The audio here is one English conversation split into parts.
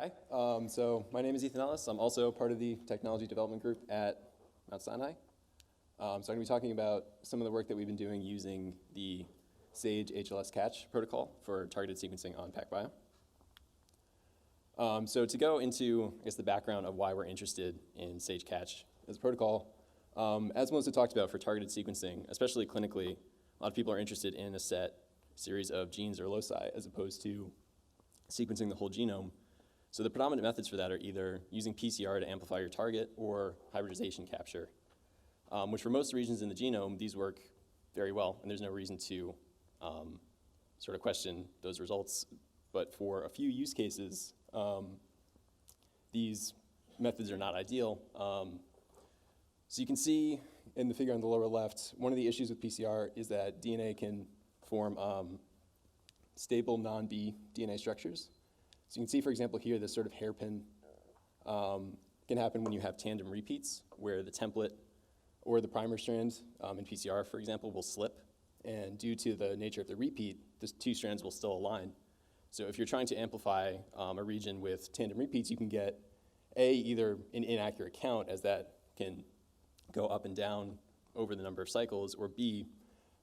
Hi, so my name is Ethan Ellis. I'm also part of the technology development group at Mount Sinai. So I'm going to be talking about some of the work that we've been doing using the SageHLS-CATCH protocol for targeted sequencing on PacBio. So to go into, I guess, the background of why we're interested in SageCatch as a protocol, as Melissa talked about for targeted sequencing, especially clinically, a lot of people are interested in a set series of genes or loci as opposed to sequencing the whole genome. So the predominant methods for that are either using PCR to amplify your target or hybridization capture, which for most regions in the genome, these work very well, and there's no reason to sort of question those results. But for a few use cases, these methods are not ideal. So you can see in the figure on the lower left, one of the issues with PCR is that DNA can form stable non-B DNA structures. So you can see, for example, here, this sort of hairpin can happen when you have tandem repeats, where the template or the primer strand in PCR, for example, will slip. And due to the nature of the repeat, the two strands will still align. So if you're trying to amplify a region with tandem repeats, you can get, A, either an inaccurate count, as that can go up and down over the number of cycles, or B,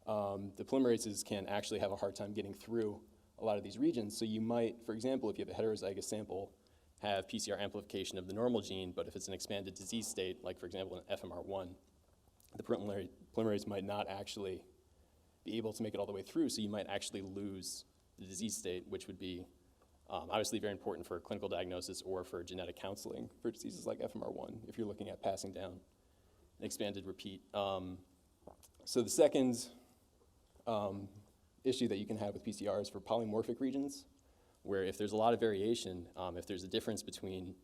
the polymerases can actually have a hard time getting through a lot of these regions. So you might, for example, if you have a heterozygous sample, have PCR amplification of the normal gene, but if it's an expanded disease state, like for example in FMR1, the polymerase might not actually be able to make it all the way through, so you might actually lose the disease state, which would be obviously very important for clinical diagnosis or for genetic counseling for diseases like FMR1, if you're looking at passing down an expanded repeat. So the second issue that you can have with PCR is for polymorphic regions, where if there's a lot of variation, if there's a difference between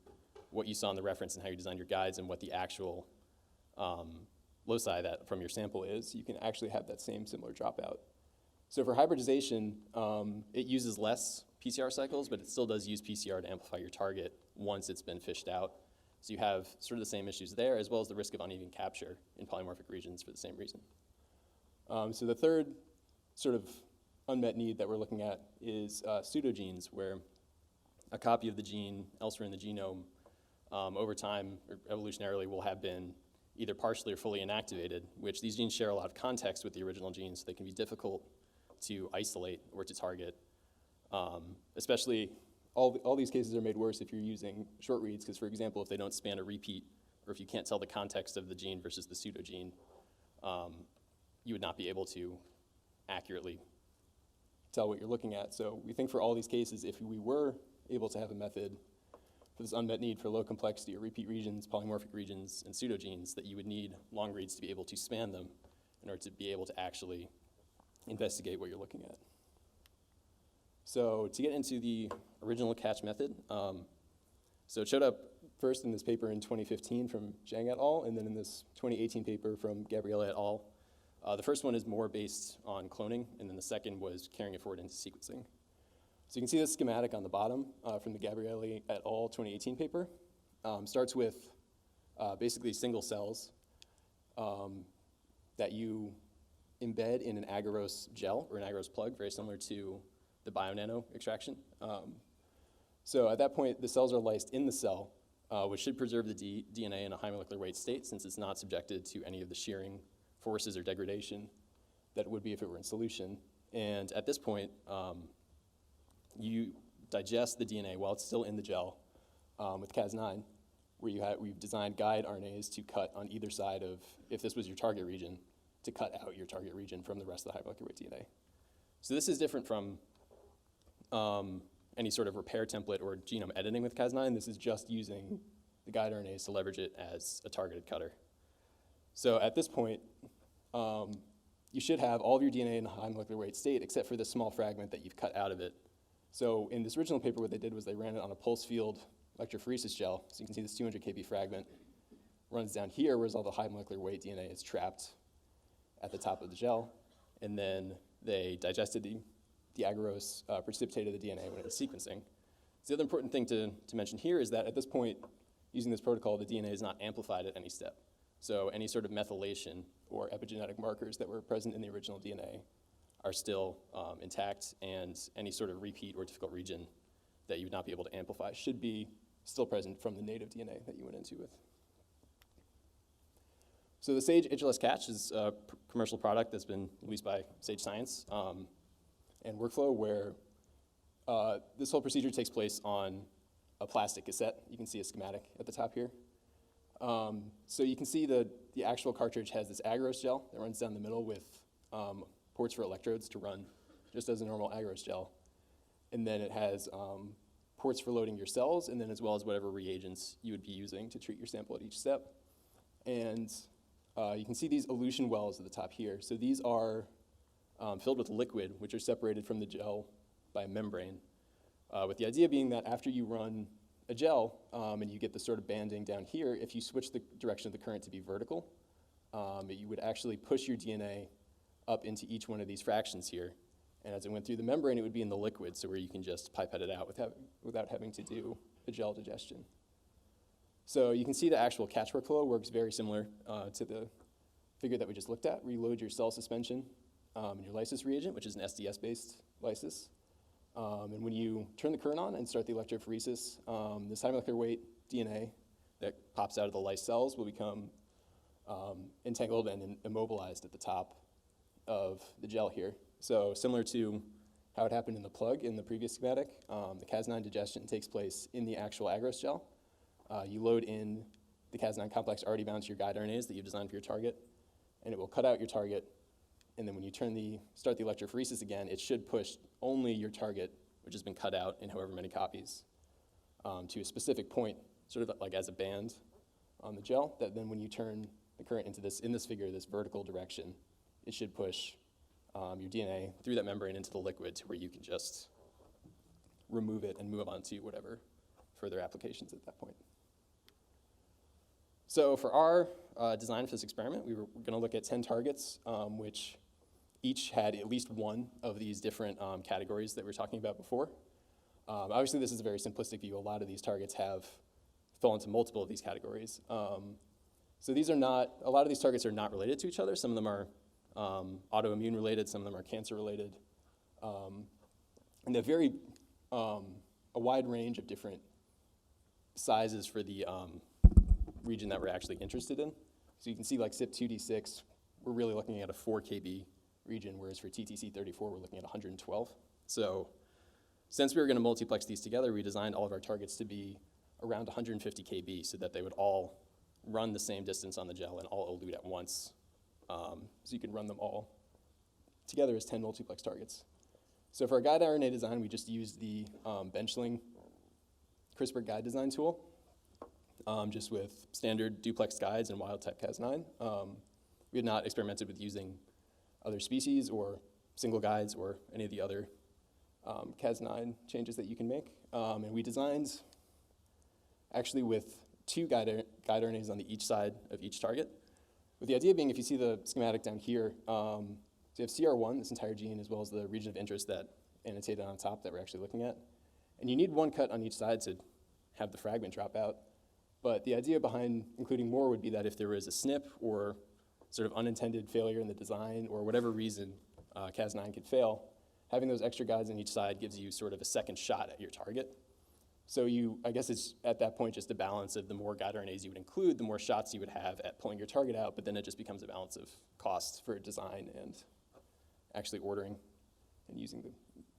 what you saw in the reference and how you designed your guides and what the actual loci that from your sample is, you can actually have that same similar dropout. So for hybridization, it uses less PCR cycles, but it still does use PCR to amplify your target once it's been fished out. So you have sort of the same issues there, as well as the risk of uneven capture in polymorphic regions for the same reason. So the third sort of unmet need that we're looking at is pseudogenes, where a copy of the gene elsewhere in the genome over time, or evolutionarily, will have been either partially or fully inactivated, which these genes share a lot of context with the original genes, so they can be difficult to isolate or to target. Especially, all these cases are made worse if you're using short reads, because for example, if they don't span a repeat, or if you can't tell the context of the gene versus the pseudogene, you would not be able to accurately tell what you're looking at. So we think for all these cases, if we were able to have a method for this unmet need for low complexity or repeat regions, polymorphic regions, and pseudogenes, that you would need long reads to be able to span them in order to be able to actually investigate what you're looking at. So to get into the original catch method, so it showed up first in this paper in 2015 from Zhang et al., and then in this 2018 paper from Gabriele et al. The first one is more based on cloning, and then the second was carrying it forward into sequencing. So you can see this schematic on the bottom from the Gabriele et al. 2018 paper. Starts with basically single cells that you embed in an agarose gel or an agarose plug, very similar to the BioNano extraction. So at that point, the cells are lysed in the cell, which should preserve the DNA in a high molecular weight state, since it's not subjected to any of the shearing forces or degradation that it would be if it were in solution. And at this point, you digest the DNA while it's still in the gel with Cas9, where we've designed guide RNAs to cut on either side of, if this was your target region, to cut out your target region from the rest of the high molecular weight DNA. So this is different from any sort of repair template or genome editing with Cas9. This is just using the guide RNAs to leverage it as a targeted cutter. So at this point, you should have all of your DNA in a high molecular weight state, except for this small fragment that you've cut out of it. So in this original paper, what they did was they ran it on a pulse field electrophoresis gel. So you can see this 200 kb fragment runs down here, whereas all the high molecular weight DNA is trapped at the top of the gel. And then they digested the agarose, precipitated the DNA when it was sequencing. So the other important thing to mention here is that at this point, using this protocol, the DNA is not amplified at any step. So any sort of methylation or epigenetic markers that were present in the original DNA are still intact, and any sort of repeat or difficult region that you would not be able to amplify should be still present from the native DNA that you went into with. So the SageHLS-CATCH is a commercial product that's been released by Sage Science and workflow where this whole procedure takes place on a plastic cassette. You can see a schematic at the top here. So you can see the actual cartridge has this agarose gel that runs down the middle with ports for electrodes to run just as a normal agarose gel. And then it has ports for loading your cells, and then as well as whatever reagents you would be using to treat your sample at each step. And you can see these elution wells at the top here. So these are filled with liquid, which are separated from the gel by a membrane, with the idea being that after you run a gel and you get the sort of banding down here, if you switch the direction of the current to be vertical, you would actually push your DNA up into each one of these fractions here. And as it went through the membrane, it would be in the liquid, so where you can just pipette it out without having to do a gel digestion. So you can see the actual catch workflow works very similar to the figure that we just looked at. Reload your cell suspension and your lysis reagent, which is an SDS-based lysis. And when you turn the current on and start the electrophoresis, this high molecular weight DNA that pops out of the lysed cells will become entangled and immobilized at the top of the gel here. So similar to how it happened in the plug in the previous schematic, the Cas9 digestion takes place in the actual agarose gel. You load in the Cas9 complex already bound to your guide RNAs that you've designed for your target, and it will cut out your target. And then when you start the electrophoresis again, it should push only your target, which has been cut out in however many copies, to a specific point, sort of like as a band on the gel, that then when you turn the current into this, in this figure, this vertical direction, it should push your DNA through that membrane into the liquid to where you can just remove it and move on to whatever further applications at that point. So for our design for this experiment, we were going to look at 10 targets, which each had at least one of these different categories that we were talking about before. Obviously, this is a very simplistic view. A lot of these targets fall into multiple of these categories. So these are not, a lot of these targets are not related to each other. Some of them are autoimmune related, some of them are cancer related. And they're very, a wide range of different sizes for the region that we're actually interested in. So you can see like CYP2D6, we're really looking at a 4 kb region, whereas for TTC34, we're looking at 112. So since we were going to multiplex these together, we designed all of our targets to be around 150 kb so that they would all run the same distance on the gel and all elute at once. So you can run them all together as 10 multiplex targets. So for our guide RNA design, we just used the benchling CRISPR guide design tool, just with standard duplex guides and wild-type Cas9. We had not experimented with using other species or single guides or any of the other Cas9 changes that you can make. And we designed actually with 2 guide RNAs on each side of each target. With the idea being, if you see the schematic down here, so you have CR1, this entire gene, as well as the region of interest that annotated on top that we're actually looking at. And you need one cut on each side to have the fragment drop out. But the idea behind including more would be that if there was a SNP or sort of unintended failure in the design or whatever reason Cas9 could fail, having those extra guides on each side gives you sort of a second shot at your target. So I guess it's at that point just a balance of the more guide RNAs you would include, the more shots you would have at pulling your target out, but then it just becomes a balance of costs for design and actually ordering and using the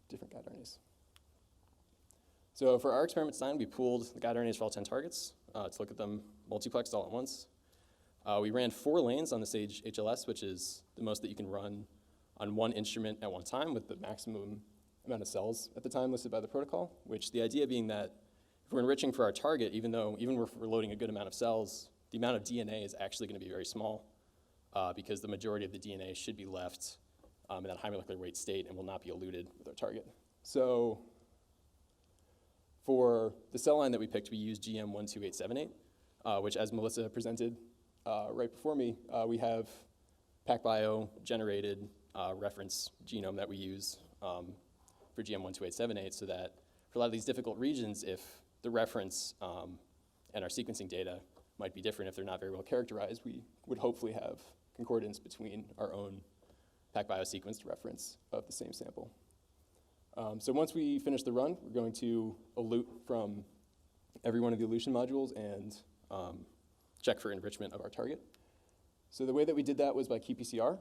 different guide RNAs. So for our experiment design, we pooled the guide RNAs for all 10 targets to look at them multiplexed all at once. We ran 4 lanes on the SageHLS, which is the most that you can run on one instrument at one time with the maximum amount of cells at the time listed by the protocol, which the idea being that if we're enriching for our target, even if we're loading a good amount of cells, the amount of DNA is actually going to be very small because the majority of the DNA should be left in that high molecular weight state and will not be eluted with our target. So for the cell line that we picked, we used GM12878, which as Melissa presented right before me, we have PacBio generated reference genome that we use for GM12878 so that for a lot of these difficult regions, if the reference and our sequencing data might be different, if they're not very well characterized, we would hopefully have concordance between our own PacBio sequenced reference of the same sample. So once we finish the run, we're going to elute from every one of the elution modules and check for enrichment of our target. So the way that we did that was by qPCR.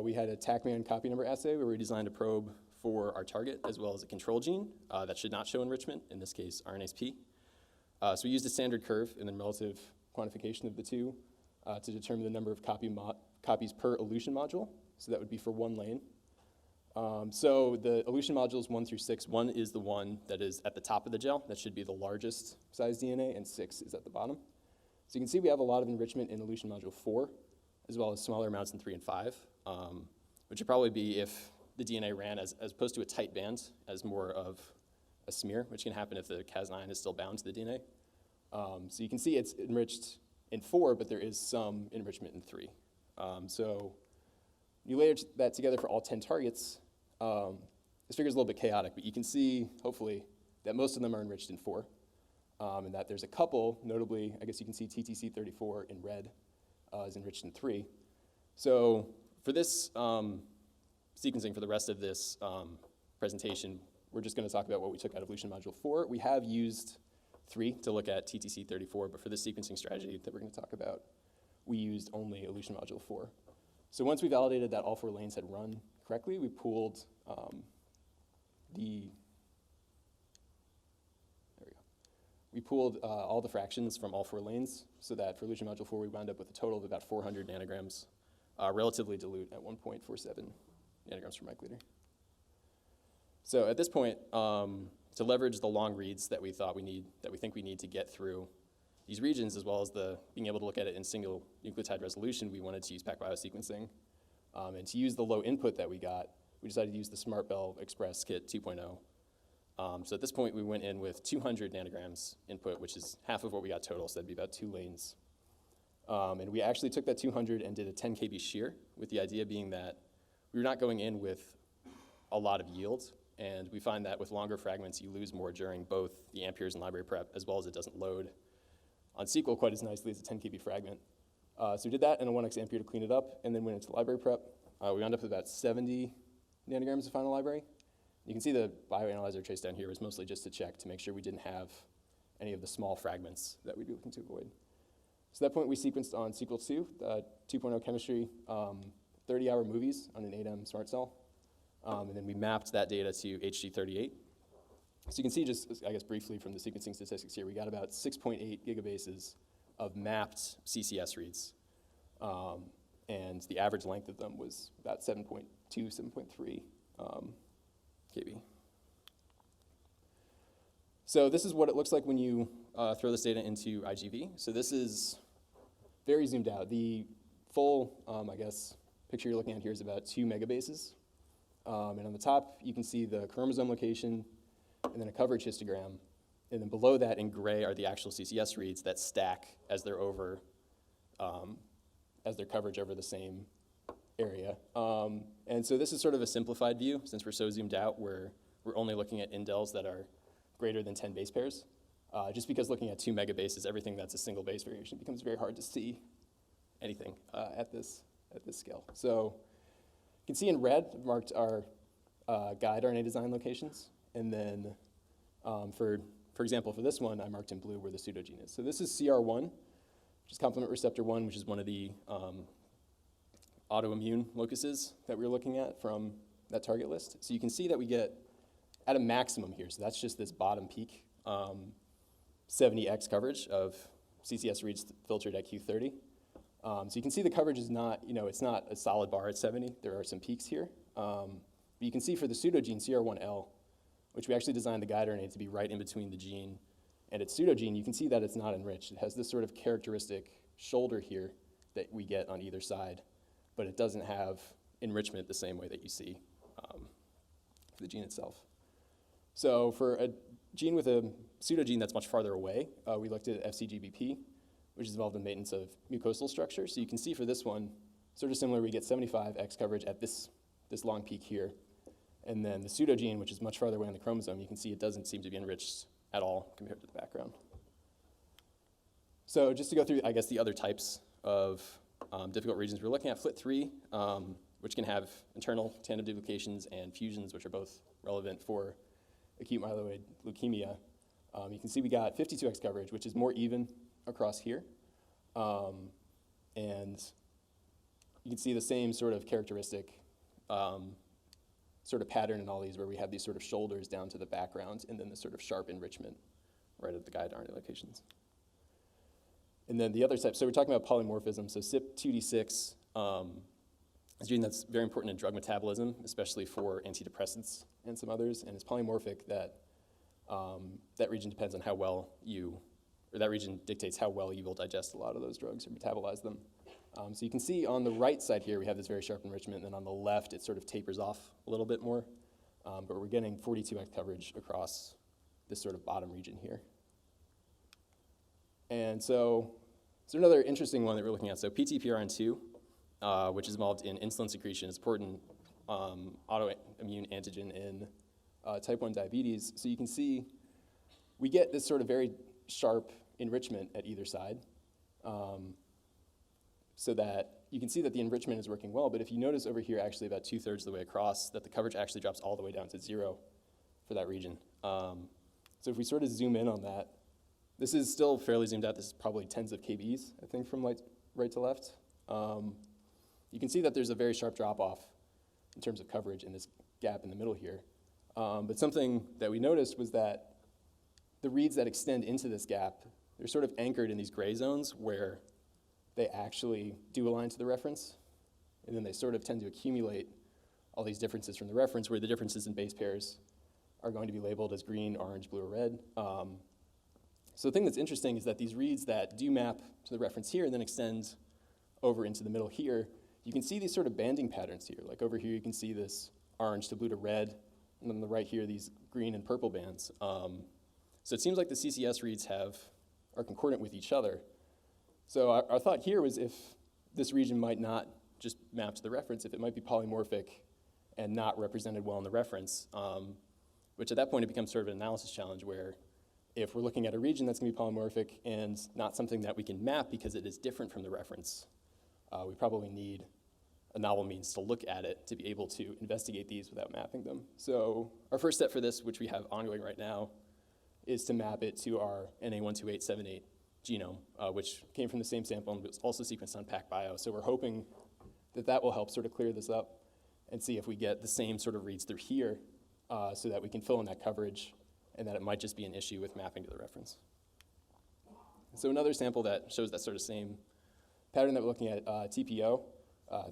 We had a TACMAN copy number assay where we designed a probe for our target as well as a control gene that should not show enrichment, in this case RNase P. So we used a standard curve and then relative quantification of the two to determine the number of copies per elution module. So that would be for one lane. So the elution modules 1 through 6, 1 is the one that is at the top of the gel. That should be the largest size DNA, and 6 is at the bottom. So you can see we have a lot of enrichment in elution module 4, as well as smaller amounts in 3 and 5, which would probably be if the DNA ran as opposed to a tight band, as more of a smear, which can happen if the Cas9 is still bound to the DNA. So you can see it's enriched in 4, but there is some enrichment in 3. So you layer that together for all 10 targets. This figure is a little bit chaotic, but you can see, hopefully, that most of them are enriched in 4, and that there's a couple, notably, I guess you can see TTC34 in red is enriched in 3. So for this sequencing, for the rest of this presentation, we're just going to talk about what we took out of elution module 4. We have used 3 to look at TTC34, but for this sequencing strategy that we're going to talk about, we used only elution module 4. So once we validated that all 4 lanes had run correctly, we pooled all the fractions from all 4 lanes, so that for elution module 4, we wound up with a total of about 400 nanograms, relatively dilute at 1.47 nanograms per microliter. So at this point, to leverage the long reads that we think we need to get through these regions, as well as being able to look at it in single nucleotide resolution, we wanted to use PacBio sequencing. And to use the low input that we got, we decided to use the SmartBell Express Kit 2.0. So at this point, we went in with 200 nanograms input, which is half of what we got total, so that'd be about 2 lanes. And we actually took that 200 and did a 10 kb shear, with the idea being that we were not going in with a lot of yield, and we find that with longer fragments, you lose more during both the amperes and library prep, as well as it doesn't load on SQL quite as nicely as a 10 kb fragment. So we did that in a 1x ampere to clean it up, and then went into library prep. We wound up with about 70 nanograms of final library. You can see the bioanalyzer trace down here was mostly just to check to make sure we didn't have any of the small fragments that we'd be looking to avoid. So at that point, we sequenced on Sequel 2, 2.0 chemistry, 30-hour movies on an 8M smart cell. And then we mapped that data to HG38. So you can see just, I guess, briefly from the sequencing statistics here, we got about 6.8 gigabases of mapped CCS reads. And the average length of them was about 7.2, 7.3 KB. So this is what it looks like when you throw this data into IGV. So this is very zoomed out. The full, I guess, picture you're looking at here is about 2 megabases. And on the top, you can see the chromosome location, and then a coverage histogram. And then below that in gray are the actual CCS reads that stack as they're over, as their coverage over the same area. And so this is sort of a simplified view. Since we're so zoomed out, we're only looking at indels that are greater than 10 base pairs. Just because looking at 2 megabases, everything that's a single base variation becomes very hard to see anything at this scale. So you can see in red, I've marked our guide RNA design locations. And then for example, for this one, I marked in blue where the pseudogene is. So this is CR1, which is complement receptor 1, which is one of the autoimmune locuses that we were looking at from that target list. So you can see that we get, at a maximum here, so that's just this bottom peak, 70x coverage of CCS reads filtered at Q30. So you can see the coverage is not, it's not a solid bar at 70. There are some peaks here. But you can see for the pseudogene CR1L, which we actually designed the guide RNA to be right in between the gene and its pseudogene, you can see that it's not enriched. It has this sort of characteristic shoulder here that we get on either side, but it doesn't have enrichment the same way that you see for the gene itself. So for a gene with a pseudogene that's much farther away, we looked at FCGBP, which is involved in maintenance of mucosal structure. So you can see for this one, sort of similar, we get 75x coverage at this long peak here. And then the pseudogene, which is much farther away on the chromosome, you can see it doesn't seem to be enriched at all compared to the background. So just to go through, I guess, the other types of difficult regions, we're looking at FLT3, which can have internal tandem duplications, and fusions, which are both relevant for acute myeloid leukemia. You can see we got 52x coverage, which is more even across here. And you can see the same sort of characteristic sort of pattern in all these where we have these sort of shoulders down to the background and then this sort of sharp enrichment right at the guide RNA locations. And then the other type, so we're talking about polymorphism. So CYP2D6 is a gene that's very important in drug metabolism, especially for antidepressants and some others, and it's polymorphic that that region depends on how well that region dictates how well you will digest a lot of those drugs or metabolize them. So you can see on the right side here, we have this very sharp enrichment, and then on the left, it sort of tapers off a little bit more. But we're getting 42x coverage across this sort of bottom region here. And so another interesting one that we're looking at. So PTPRN2, which is involved in insulin secretion, is important autoimmune antigen in type 1 diabetes. So you can see we get this sort of very sharp enrichment at either side. So that you can see that the enrichment is working well, but if you notice over here, actually about 2/3 of the way across, that the coverage actually drops all the way down to 0 for that region. So if we sort of zoom in on that, this is still fairly zoomed out. This is probably tens of kb's, I think, from right to left. You can see that there's a very sharp drop-off in terms of coverage in this gap in the middle here. But something that we noticed was that the reads that extend into this gap, they're sort of anchored in these gray zones where they actually do align to the reference, and then they sort of tend to accumulate all these differences from the reference, where the differences in base pairs are going to be labeled as green, orange, blue, or red. So the thing that's interesting is that these reads that do map to the reference here and then extend over into the middle here, you can see these sort of banding patterns here. Like over here, you can see this orange to blue to red, and on the right here, these green and purple bands. So it seems like the CCS reads are concordant with each other. So our thought here was if this region might not just map to the reference, if it might be polymorphic and not represented well in the reference, which at that point it becomes sort of an analysis challenge where if we're looking at a region that's going to be polymorphic and not something that we can map because it is different from the reference, we probably need a novel means to look at it to be able to investigate these without mapping them. So our first step for this, which we have ongoing right now, is to map it to our NA12878 genome, which came from the same sample and was also sequenced on PacBio. So we're hoping that that will help sort of clear this up and see if we get the same sort of reads through here so that we can fill in that coverage and that it might just be an issue with mapping to the reference. So another sample that shows that sort of same pattern that we're looking at, TPO,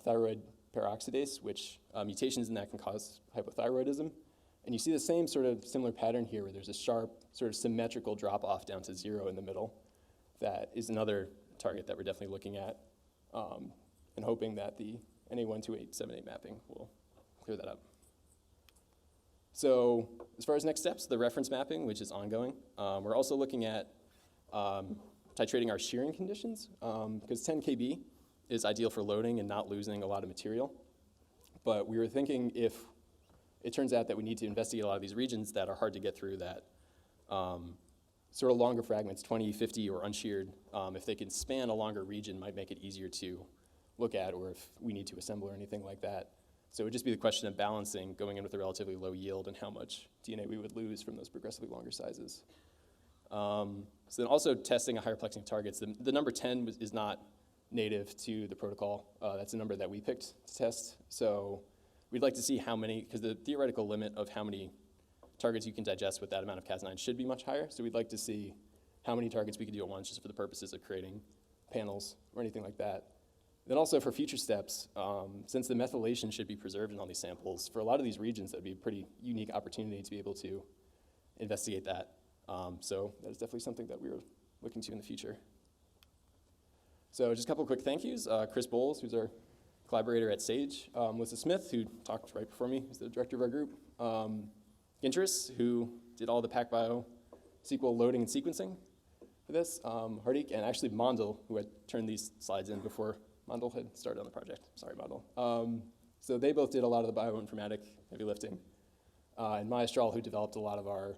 thyroid peroxidase, which mutations in that can cause hypothyroidism. And you see the same sort of similar pattern here where there's a sharp sort of symmetrical drop off down to 0 in the middle. That is another target that we're definitely looking at and hoping that the NA12878 mapping will clear that up. So as far as next steps, the reference mapping, which is ongoing. We're also looking at titrating our shearing conditions because 10 kb is ideal for loading and not losing a lot of material. But we were thinking if it turns out that we need to investigate a lot of these regions that are hard to get through, that sort of longer fragments, 20, 50, or unsheared, if they can span a longer region, might make it easier to look at, or if we need to assemble or anything like that. So it would just be the question of balancing going in with a relatively low yield and how much DNA we would lose from those progressively longer sizes. So then also testing a higher plexing targets. The number 10 is not native to the protocol. That's a number that we picked to test. So we'd like to see how many, because the theoretical limit of how many targets you can digest with that amount of Cas9 should be much higher. So we'd like to see how many targets we could do at once just for the purposes of creating panels or anything like that. Then also for future steps, since the methylation should be preserved in all these samples, for a lot of these regions, that would be a pretty unique opportunity to be able to investigate that. So that is definitely something that we're looking to in the future. So just a couple of quick thank yous. Chris Bowles, who's our collaborator at Sage. Melissa Smith, who talked right before me, who's the director of our group. Gintris, who did all the PacBio SQL loading and sequencing for this. Hardik, and actually Mondel, who had turned these slides in before Mondel had started on the project. Sorry, Mondel. So they both did a lot of the bioinformatic heavy lifting. And Maya Strahl, who developed a lot of our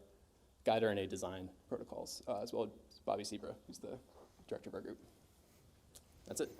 guide RNA design protocols, as well as Bobby Sebra, who's the director of our group. That's it.